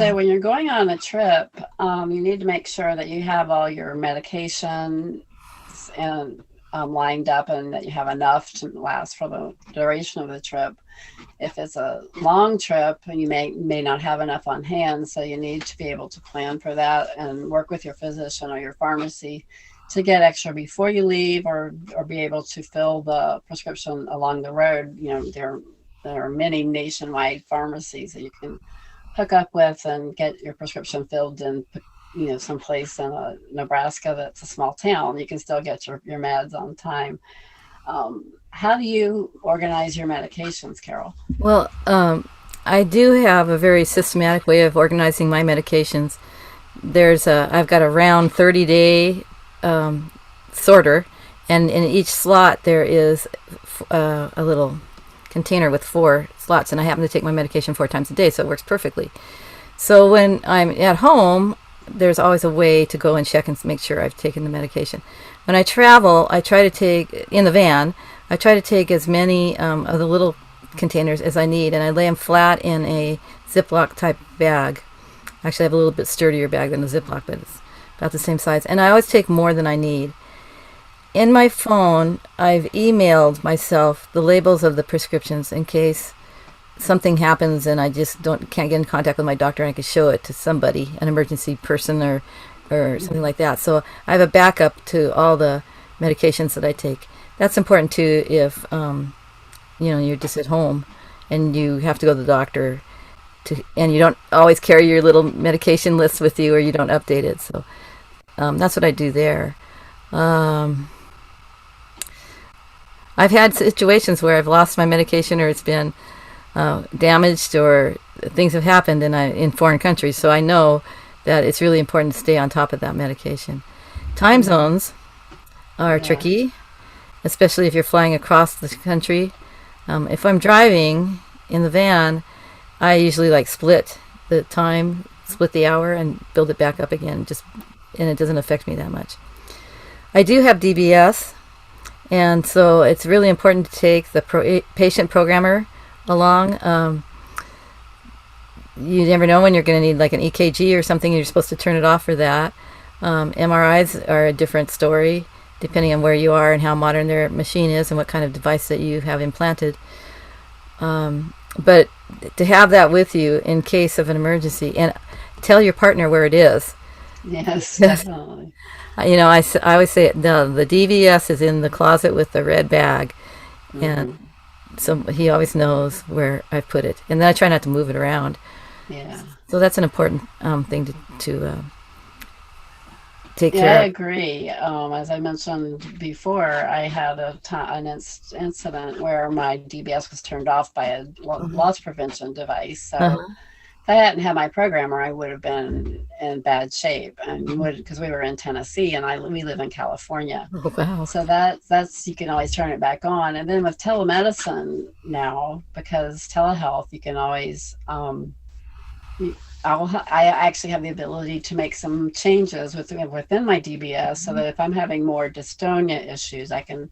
So when you're going on a trip, you need to make sure that you have all your medication and lined up, and that you have enough to last for the duration of the trip. If it's a long trip, you may not have enough on hand, so you need to be able to plan for that and work with your physician or your pharmacy to get extra before you leave, or be able to fill the prescription along the road. There are many nationwide pharmacies that you can hook up with and get your prescription filled in, someplace in Nebraska that's a small town. You can still get your meds on time. How do you organize your medications, Carol? Well, I do have a very systematic way of organizing my medications. I've got a round 30-day sorter, and in each slot there is a little container with 4 slots, and I happen to take my medication 4 times a day, so it works perfectly. So when I'm at home, there's always a way to go and check and make sure I've taken the medication. When I travel, I try to take, in the van, I try to take as many of the little containers as I need, and I lay them flat in a Ziploc type bag. Actually, I have a little bit sturdier bag than a Ziploc, but it's about the same size. And I always take more than I need. In my phone, I've emailed myself the labels of the prescriptions in case something happens and I just can't get in contact with my doctor, and I can show it to somebody, an emergency person or something like that. So I have a backup to all the medications that I take. That's important too if you're just at home and you have to go to the doctor and you don't always carry your little medication list with you, or you don't update it. So that's what I do there. I've had situations where I've lost my medication, or it's been damaged, or things have happened in foreign countries, so I know that it's really important to stay on top of that medication. Time zones are tricky, especially if you're flying across the country. If I'm driving in the van, I usually split the time, split the hour, and build it back up again, and it doesn't affect me that much. I do have DBS, and so it's really important to take the patient programmer along. You never know when you're going to need an EKG or something, and you're supposed to turn it off for that. MRIs are a different story, depending on where you are and how modern their machine is and what kind of device that you have implanted. But to have that with you in case of an emergency, and tell your partner where it is. Yes, definitely. I always say the DVS is in the closet with the red bag, and so he always knows where I put it, and then I try not to move it around. Yeah. So that's an important thing to take care Yeah, I of. agree. As I mentioned before, I had an incident where my DBS was turned off by a loss prevention device. So if I hadn't had my programmer, I would have been in bad shape, and because we were in Tennessee and we live in California. Oh, wow. So that's you can always turn it back on. And then with telemedicine now, because telehealth, you can always I actually have the ability to make some changes within my DBS, so that if I'm having more dystonia issues, I can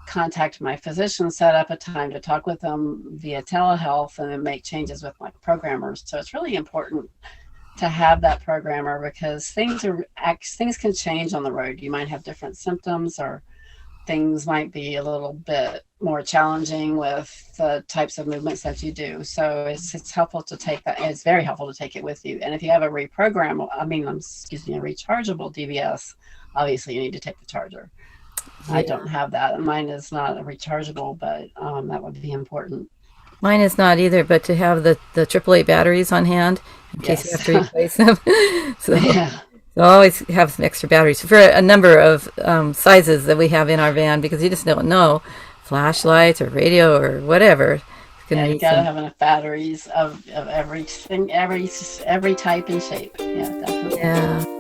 contact my physician, set up a time to talk with them via telehealth, and then make changes with my programmers. So it's really important to have that programmer, because things can change on the road. You might have different symptoms, or things might be a little bit more challenging with the types of movements that you do. So it's helpful to take that. It's very helpful to take it with you. And if you have a rechargeable DBS, obviously you need to take the charger. Yeah. I don't have that. Mine is not a rechargeable, but that would be important. Mine is not either, but to have the AAA batteries on hand in case you have to replace them. So I always have some extra batteries for a number of sizes that we have in our van, because you just don't know, flashlights or radio or whatever. Yeah, you gotta have enough batteries of everything, every type and shape. Yeah, definitely. Yeah.